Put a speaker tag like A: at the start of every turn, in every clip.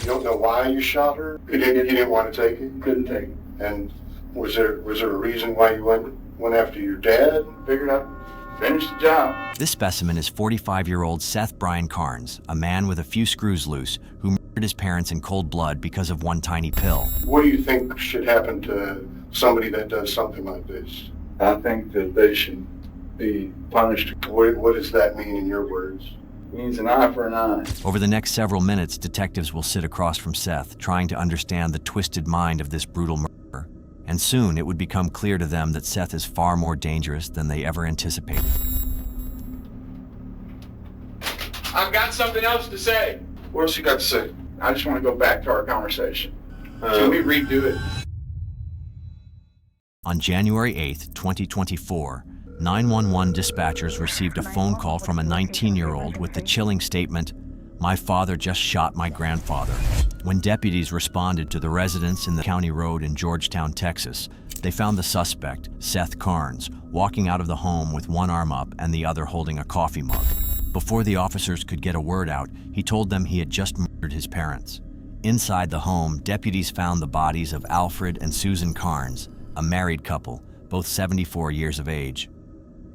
A: You don't know why you shot her? You didn't want to take it?
B: Couldn't take it.
A: And was there a reason why you went after your dad?
B: Figured I'd finish the job.
C: This specimen is 45-year-old Seth Brian Carnes, a man with a few screws loose who murdered his parents in cold blood because of one tiny pill.
A: What do you think should happen to somebody that does something like this?
B: I think that they should be punished.
A: What does that mean in your words?
B: It means an eye for an eye.
C: Over the next several minutes, detectives will sit across from Seth, trying to understand the twisted mind of this brutal murderer. And soon it would become clear to them that Seth is far more dangerous than they ever anticipated.
B: I've got something else to say.
A: What else you got to say?
B: I just want to go back to our conversation. Can we redo it?
C: On January 8th, 2024, 911 dispatchers received a phone call from a 19-year-old with the chilling statement, "My father just shot my grandfather." When deputies responded to the residence in the county road in Georgetown, Texas, they found the suspect, Seth Carnes, walking out of the home with one arm up and the other holding a coffee mug. Before the officers could get a word out, he told them he had just murdered his parents. Inside the home, deputies found the bodies of Alfred and Susan Carnes, a married couple, both 74 years of age.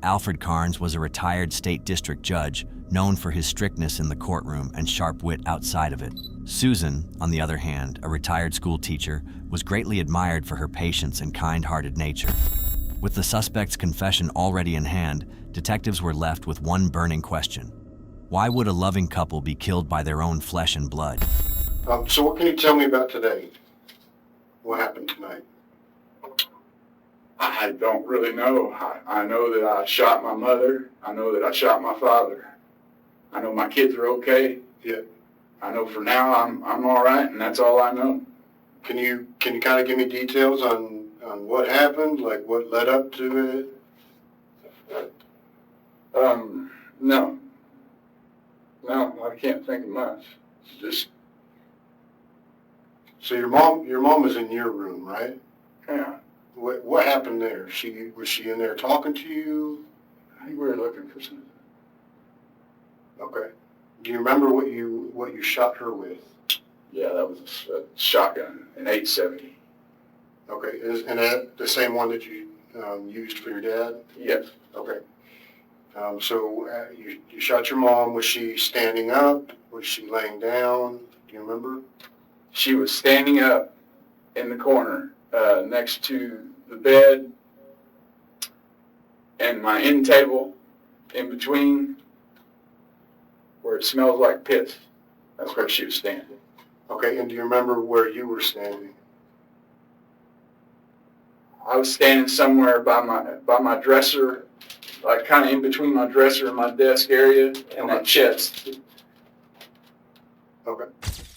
C: Alfred Carnes was a retired state district judge, known for his strictness in the courtroom and sharp wit outside of it. Susan, on the other hand, a retired school teacher, was greatly admired for her patience and kind-hearted nature. With the suspect's confession already in hand, detectives were left with one burning question. Why would a loving couple be killed by their own flesh and blood?
A: So what can you tell me about today? What happened tonight?
B: I don't really know. I know that I shot my mother. I know that I shot my father. I know my kids are okay.
A: Yeah.
B: I know for now I'm all right, and that's all I know.
A: Can you kind of give me details on what happened, like what led up to it?
B: No, I can't think of much. It's just,
A: So your mom was in your room, right?
B: yeah.
A: What happened there? Was she in there talking to you?
B: I think we were looking for something.
A: Okay. Do you remember what you shot her with?
B: Yeah, that was a shotgun, an 870.
A: Okay. And that the same one that you used for your dad?
B: Yes.
A: Okay. So you shot your mom. Was she standing up? Was she laying down? Do you remember?
B: She was standing up in the corner next to the bed and my end table in between where it smells like piss. That's where she was standing.
A: Okay, and do you remember where you were standing?
B: I was standing somewhere by my dresser, like kind of in between my dresser and my desk area and that chest.
A: Okay.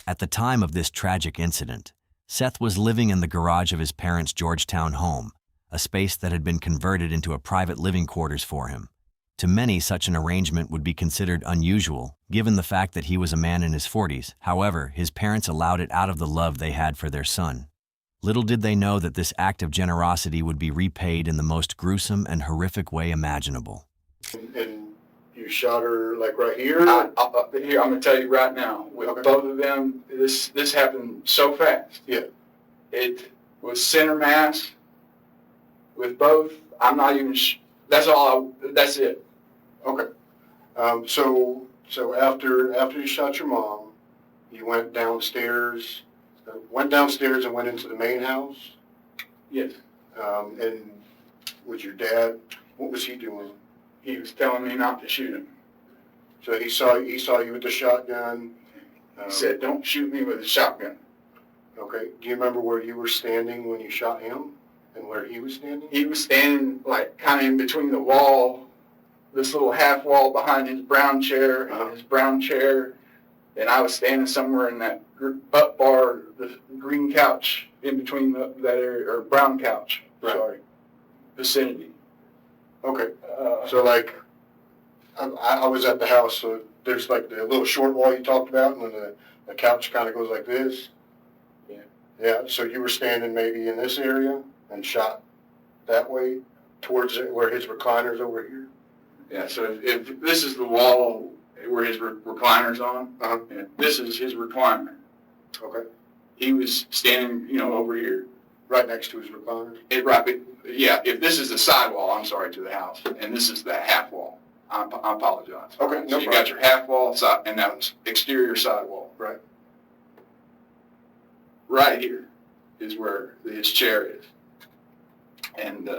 C: At the time of this tragic incident, Seth was living in the garage of his parents' Georgetown home, a space that had been converted into a private living quarters for him. To many, such an arrangement would be considered unusual, given the fact that he was a man in his 40s. However, his parents allowed it out of the love they had for their son. Little did they know that this act of generosity would be repaid in the most gruesome and horrific way imaginable.
A: And you shot her like right here?
B: Here, I'm going to tell you right now, with both of them, this happened so fast.
A: Yeah.
B: It was center mass with both. I'm not even, that's it.
A: Okay. So after you shot your mom, you went downstairs and went into the main house?
B: Yes.
A: And with your dad, what was he doing?
B: He was telling me not to shoot him.
A: So he saw you with the shotgun?
B: He said, don't shoot me with a shotgun.
A: Okay. Do you remember where you were standing when you shot him and where he was standing?
B: He was standing like kind of in between the wall, this little half wall behind his brown chair and his brown chair. And I was standing somewhere in that up bar, the green couch in between that area, or brown couch,
A: right.
B: Vicinity.
A: Okay. So like, I was at the house, so there's like the little short wall you talked about, and then the couch kind of goes like this.
B: Yeah.
A: Yeah, so you were standing maybe in this area and shot that way towards where his recliner's over here?
B: Yeah, so if this is the wall where his recliner's on,
A: Uh-huh.
B: and this is his recliner.
A: Okay.
B: He was standing, over here.
A: Right next to his recliner?
B: Yeah, if this is the sidewall, I'm sorry, to the house, and this is the half wall, I apologize.
A: Okay, no
B: So you got your half wall side, and that's exterior sidewall.
A: Right.
B: Right here is where his chair is. And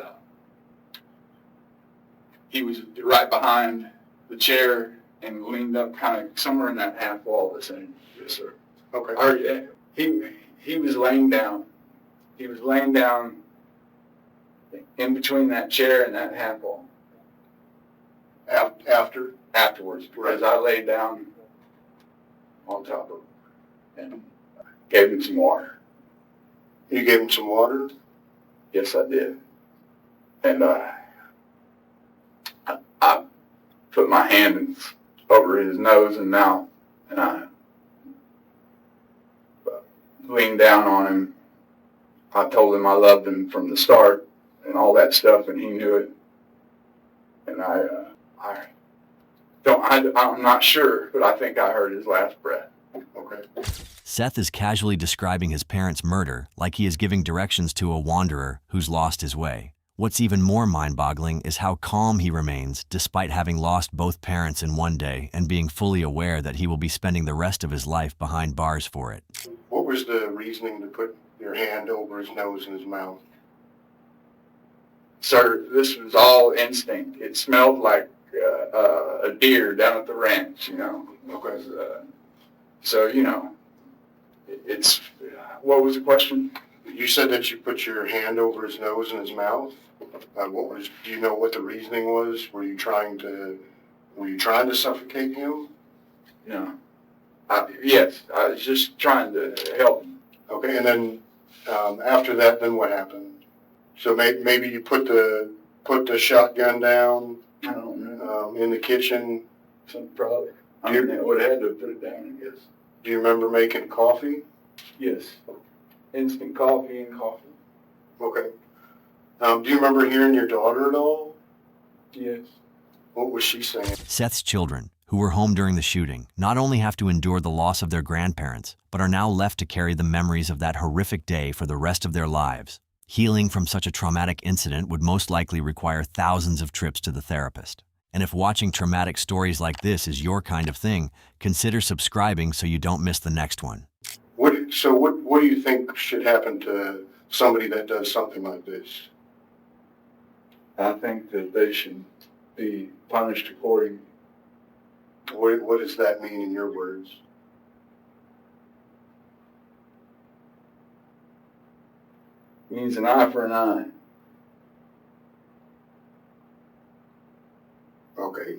B: he was right behind the chair and leaned up kind of somewhere in that half wall that's in. Yes, sir.
A: Okay.
B: Or, he was laying down. He was laying down in between that chair and that half wall.
A: After?
B: Afterwards, because
A: Right.
B: I laid down on top of him and gave him some water.
A: You gave him some water?
B: Yes, I did. And I put my hand over his nose and mouth, and I leaned down on him. I told him I loved him from the start and all that stuff, and he knew it. And I'm not sure, but I think I heard his last breath.
A: Okay.
C: Seth is casually describing his parents' murder like he is giving directions to a wanderer who's lost his way. What's even more mind-boggling is how calm he remains despite having lost both parents in one day and being fully aware that he will be spending the rest of his life behind bars for it.
A: What was the reasoning to put your hand over his nose and his mouth?
B: Sir, this was all instinct. It smelled like a deer down at the ranch,
A: Okay.
B: So, it's, what was the question?
A: You said that you put your hand over his nose and his mouth. Do you know what the reasoning was? Were you trying to suffocate him?
B: No. Yes, I was just trying to help him.
A: Okay, and then after that, then what happened? So maybe you put the shotgun down
B: I don't know.
A: in the kitchen.
B: Probably. I would have had to put it down, I guess.
A: Do you remember making coffee?
B: Yes. Instant coffee and coffee.
A: Okay. Do you remember hearing your daughter at all?
B: Yes.
A: What was she saying?
C: Seth's children, who were home during the shooting, not only have to endure the loss of their grandparents, but are now left to carry the memories of that horrific day for the rest of their lives. Healing from such a traumatic incident would most likely require thousands of trips to the therapist. And if watching traumatic stories like this is your kind of thing, consider subscribing so you don't miss the next one.
A: What do you think should happen to somebody that does something like this?
B: I think that they should be punished accordingly.
A: What does that mean in your words?
B: It means an eye for an eye.
A: Okay.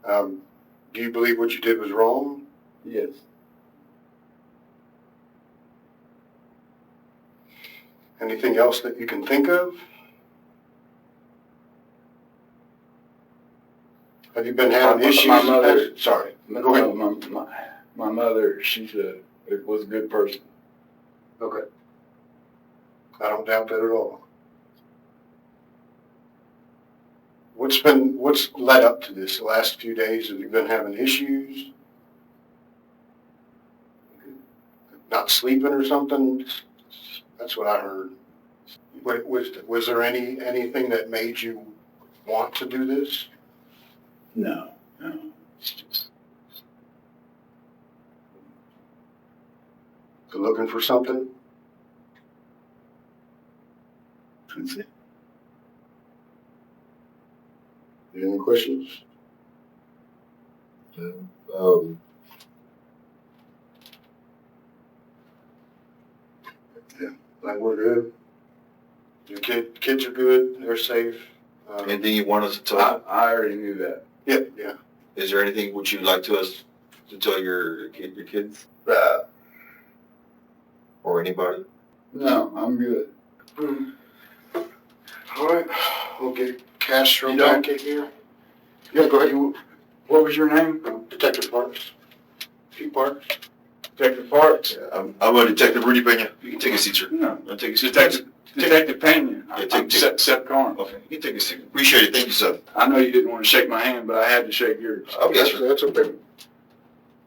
A: Do you believe what you did was wrong?
B: Yes.
A: Anything else that you can think of? Have you been having issues?
B: My mother.
A: Sorry. Go ahead.
B: My mother, was a good person.
A: Okay. I don't doubt that at all. What's led up to this the last few days? Have you been having issues? Not sleeping or something? That's what I heard. Was there anything that made you want to do this?
B: No.
A: It's just looking for something?
B: That's it.
A: Any questions? Yeah, like we're good. Your kids are good. They're safe.
D: Anything you want us to tell?
B: I already knew that.
A: Yeah.
D: Is there anything would you like us to tell your kids or anybody?
B: No, I'm good.
A: All right. We'll get Castro
B: You don't-
A: back in here. Yeah, go ahead.
B: What was your name?
A: Detective Parks. Pete Parks.
B: Detective Parks.
D: I'm Detective Rudy Pena. You can take a seat, sir.
B: No.
D: I'll take a seat.
B: Detective Pena.
D: Yeah,
B: I'm Seth Carnes.
D: Okay, you can take a seat. Appreciate it. Thank you, sir.
B: I know you didn't want to shake my hand, but I had to shake yours.
D: Okay, sir.
A: That's okay.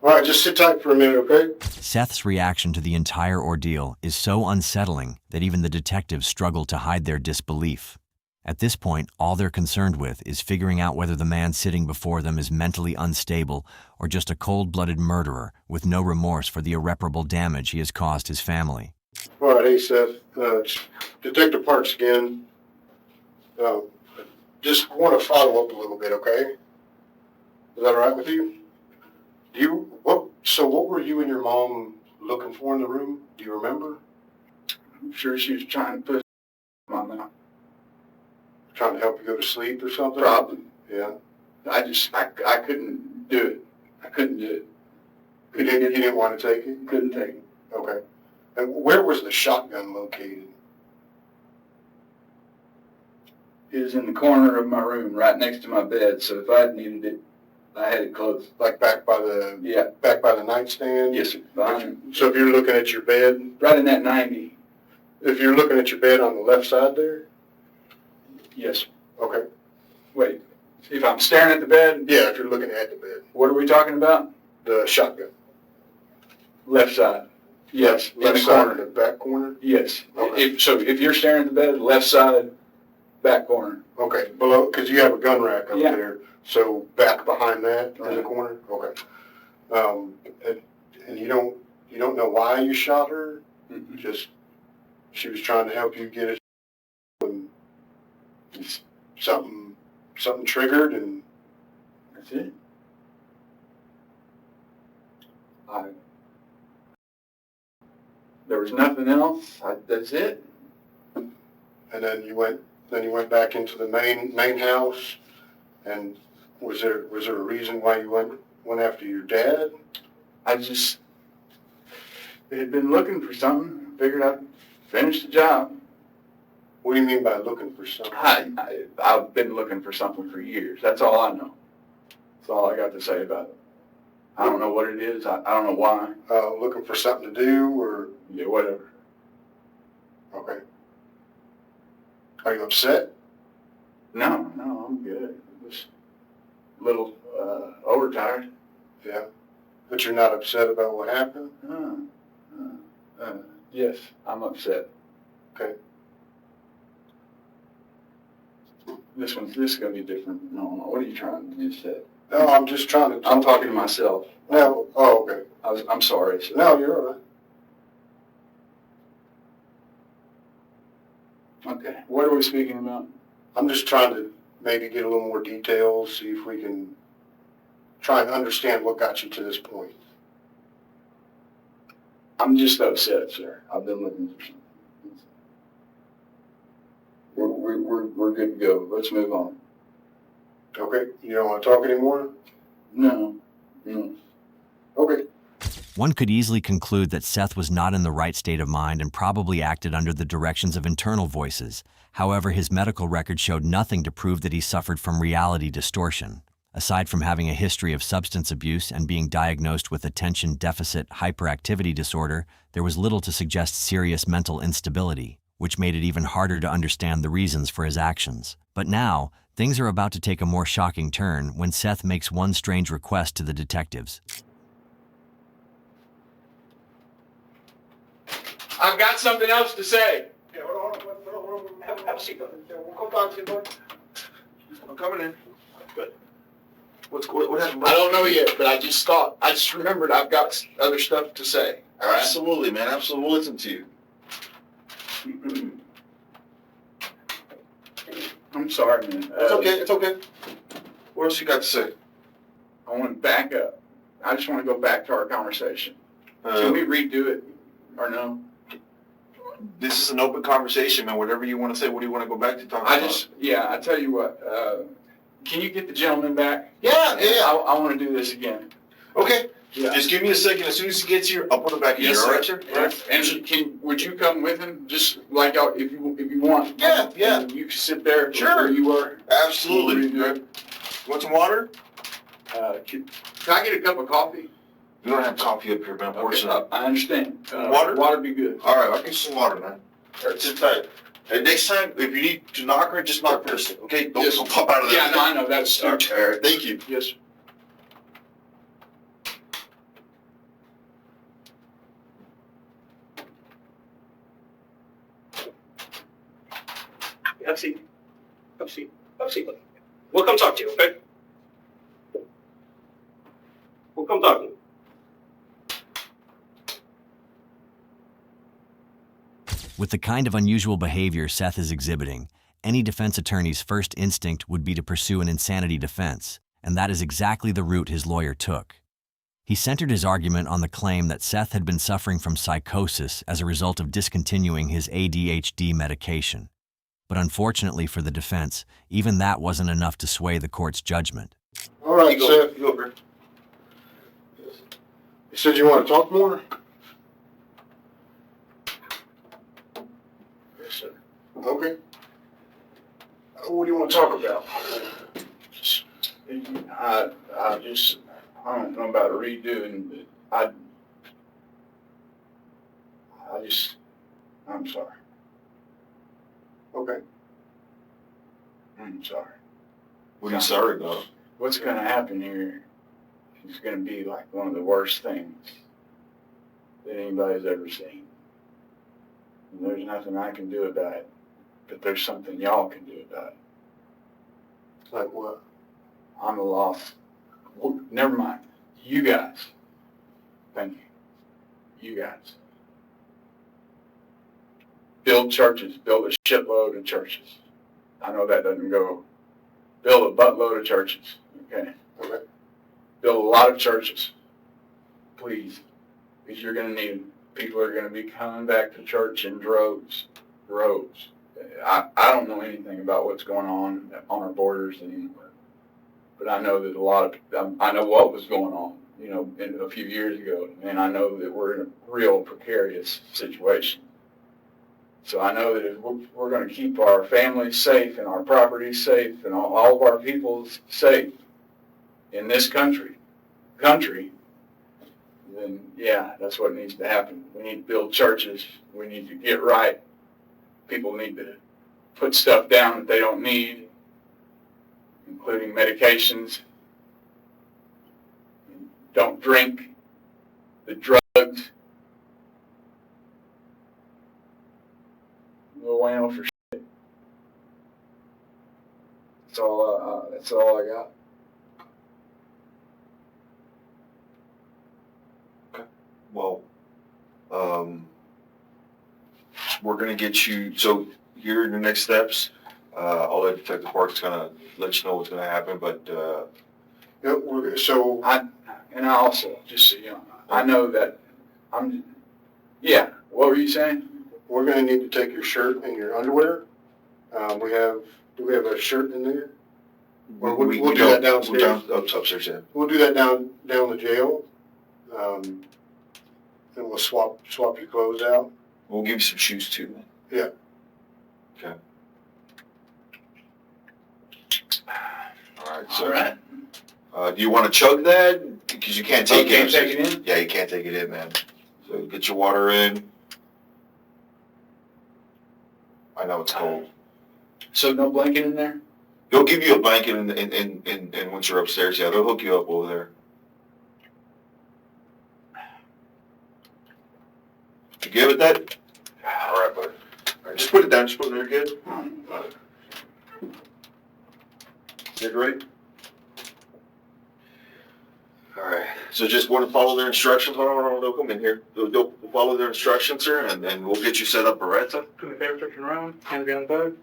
A: All right, just sit tight for a minute, okay?
C: Seth's reaction to the entire ordeal is so unsettling that even the detectives struggle to hide their disbelief. At this point, all they're concerned with is figuring out whether the man sitting before them is mentally unstable or just a cold-blooded murderer with no remorse for the irreparable damage he has caused his family.
A: All right, hey, Seth. Detective Parks again. Just want to follow up a little bit, okay? Is that all right with you? What were you and your mom looking for in the room? Do you remember?
B: I'm sure she was trying to put my mouth.
A: Trying to help you go to sleep or something?
B: Probably.
A: Yeah.
B: I couldn't do it. I couldn't do it.
A: You didn't want to take it?
B: Couldn't take it.
A: Okay. And where was the shotgun located?
B: It was in the corner of my room, right next to my bed. So if I needed it, I had it close.
A: Like back by the nightstand?
B: Yes, sir. Behind.
A: So if you're looking at your bed,
B: Right in that 90.
A: if you're looking at your bed on the left side there?
B: Yes, sir.
A: Okay.
B: Wait. If I'm staring at the bed,
A: Yeah, if you're looking at the bed.
B: what are we talking about?
A: The shotgun.
B: Left side. Yes.
A: Left
B: in the
A: side
B: corner.
A: in the back corner?
B: Yes.
A: Okay.
B: If you're staring at the bed, left side, back corner.
A: Okay, below, because you have a gun rack up
B: Yeah.
A: there, so back behind that in the
B: Right.
A: corner? Okay. And you don't know why you shot her?
B: Mm-mm.
A: Just, she was trying to help you get it, and just something triggered, and
B: That's it. There was nothing else. That's it.
A: and then you went back into the main house, and was there a reason why you went after your dad?
B: They had been looking for something. Figured I'd finish the job.
A: What do you mean by looking for something?
B: I've been looking for something for years. That's all I know. That's all I got to say about it. I don't know what it is. I don't know why.
A: Looking for something to do, or?
B: Yeah, whatever.
A: Okay. Are you upset?
B: No, I'm good. Just a little overtired.
A: Yeah. But you're not upset about what happened?
B: Yes, I'm upset.
A: Okay.
B: This is gonna be different. No, what are you trying to do, Seth?
A: No, I'm just trying to.
B: I'm talking to myself.
A: No. Oh, okay.
B: I'm sorry, Seth.
A: No, you're all right.
B: Okay. What are we speaking about?
A: I'm just trying to maybe get a little more details, see if we can try and understand what got you to this point.
B: I'm just upset, sir. I've been looking for something. We're good to go. Let's move on.
A: Okay? You don't want to talk anymore?
B: No.
A: Okay.
C: One could easily conclude that Seth was not in the right state of mind and probably acted under the directions of internal voices. However, his medical record showed nothing to prove that he suffered from reality distortion. Aside from having a history of substance abuse and being diagnosed with attention deficit hyperactivity disorder, there was little to suggest serious mental instability, which made it even harder to understand the reasons for his actions. But now, things are about to take a more shocking turn when Seth makes one strange request to the detectives.
B: I've got something else to say.
E: Yeah, hold on. Have a seat. We'll come back to you, boy.
D: I'm coming in. Good. What happened?
B: I don't know yet, but I just remembered I've got other stuff to say. All right?
D: Absolutely, man. Absolutely. We'll listen to you.
B: I'm sorry, man.
D: It's okay. It's okay. What else you got to say?
B: I want to back up. I just want to go back to our conversation. Can we redo it or no?
D: This is an open conversation, man. Whatever you want to say, what do you want to go back to talk about?
B: I tell you what, can you get the gentleman back?
D: Yeah.
B: I want to do this again.
D: Okay.
B: Yeah.
D: Just give me a second. As soon as he gets here, I'll put him back in
B: Yes,
D: here. All
B: sir.
D: right, sir?
B: And would you come with him? Just like if you want.
D: Yeah.
B: And you can sit there
D: Sure.
B: where you were.
D: Absolutely.
B: Good.
D: Want some water?
B: Can I get a cup of coffee?
D: We don't have coffee up here, man. Pour some up.
B: I understand.
D: Water?
B: Water be good.
D: All right, I'll get some water, man. All right, sit tight. And next time, if you need to knock her, just knock first. Okay? Don't pop out of there.
B: Yeah, no, I know. That's
D: All right, thank you.
B: Yes.
E: Have a seat. Have a seat. Have a seat. We'll come talk to you, okay? We'll come talk to you.
C: With the kind of unusual behavior Seth is exhibiting, any defense attorney's first instinct would be to pursue an insanity defense, and that is exactly the route his lawyer took. He centered his argument on the claim that Seth had been suffering from psychosis as a result of discontinuing his ADHD medication. But unfortunately for the defense, even that wasn't enough to sway the court's judgment.
A: All right, Seth.
D: You go, bro.
A: You said you want to talk more?
B: Yes, sir.
A: Okay. What do you want to talk about?
B: I don't know about redoing, but I'm sorry.
A: Okay.
B: I'm sorry.
D: What are you sorry about?
B: What's gonna happen here is gonna be like one of the worst things that anybody's ever seen. And there's nothing I can do about it, but there's something y'all can do about it.
A: Like what?
B: I'm a lost. Well, never mind. You guys. Thank you. You guys. Build churches. Build a shitload of churches. I know that doesn't go. Build a buttload of churches. Okay?
A: Okay.
B: Build a lot of churches. Please. Because you're going to need them. People are going to be coming back to church in droves. Droves. I don't know anything about what's going on our borders anymore. But I know that I know what was going on, a few years ago, and I know that we're in a real precarious situation. So I know that if we're going to keep our families safe and our properties safe and all of our people safe in this country, then yeah, that's what needs to happen. We need to build churches. We need to get right. People need to put stuff down that they don't need, including medications. Don't drink the drugs. No bueno for shit. That's all I got.
D: Well, we're gonna get you, so here are the next steps. I'll let Detective Parks kind of let you know what's gonna happen, but,
A: Yeah, so
B: And I also, just so you know, I know that what were you saying?
A: we're going to need to take your shirt and your underwear. Do we have a shirt in there? Or we'll do that downstairs.
D: Upstairs, yeah.
A: We'll do that down the jail. And we'll swap your clothes out.
D: We'll give you some shoes too.
A: Yeah.
D: Okay.
B: All
D: So,
B: right.
D: do you want to chug that? Because you can't take it.
B: Can't take it in?
D: Yeah, you can't take it in, man. So get your water in. I know it's cold.
B: So no blanket in there?
D: They'll give you a blanket and once you're upstairs, yeah, they'll hook you up over there. You good with that? All right, bud. All right, just put it down. Just put it there. Good. You're great. All right. So just want to follow their instructions. Hold on, they'll come in here. They'll follow their instructions, sir, and we'll get you set up, all right, sir?
E: Do me a favor, turn around. Hands behind the bag.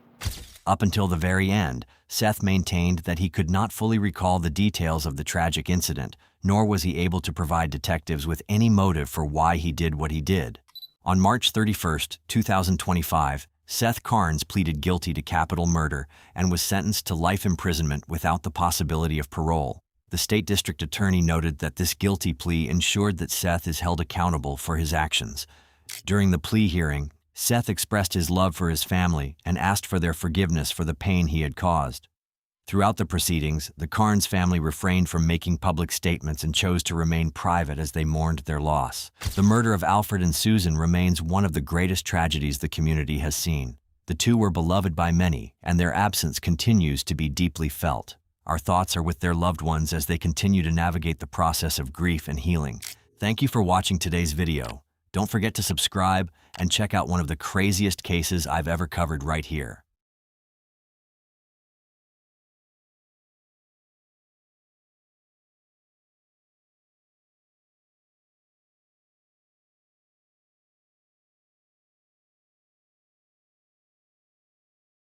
C: Up until the very end, Seth maintained that he could not fully recall the details of the tragic incident, nor was he able to provide detectives with any motive for why he did what he did. On March 31, 2025, Seth Carnes pleaded guilty to capital murder and was sentenced to life imprisonment without the possibility of parole. The state district attorney noted that this guilty plea ensured that Seth is held accountable for his actions. During the plea hearing, Seth expressed his love for his family and asked for their forgiveness for the pain he had caused. Throughout the proceedings, the Carnes family refrained from making public statements and chose to remain private as they mourned their loss. The murder of Alfred and Susan remains one of the greatest tragedies the community has seen. The two were beloved by many, and their absence continues to be deeply felt. Our thoughts are with their loved ones as they continue to navigate the process of grief and healing. Thank you for watching today's video. Don't forget to subscribe and check out one of the craziest cases I've ever covered right here.